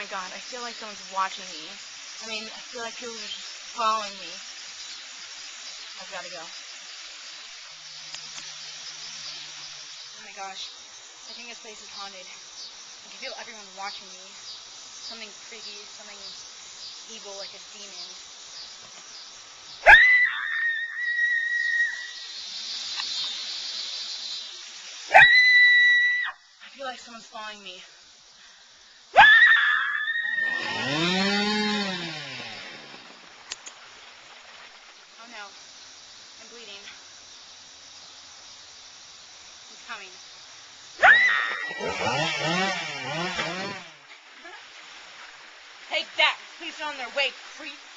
my god, I feel like someone's watching me. I mean, I feel like people are just following me. I've got to go. Oh my gosh. I think this place is haunted. I can feel everyone watching me. Something creepy, something evil, like a demon. I feel like someone's following me. Oh no. I'm bleeding. He's coming. Take that! Please get on their way, creep!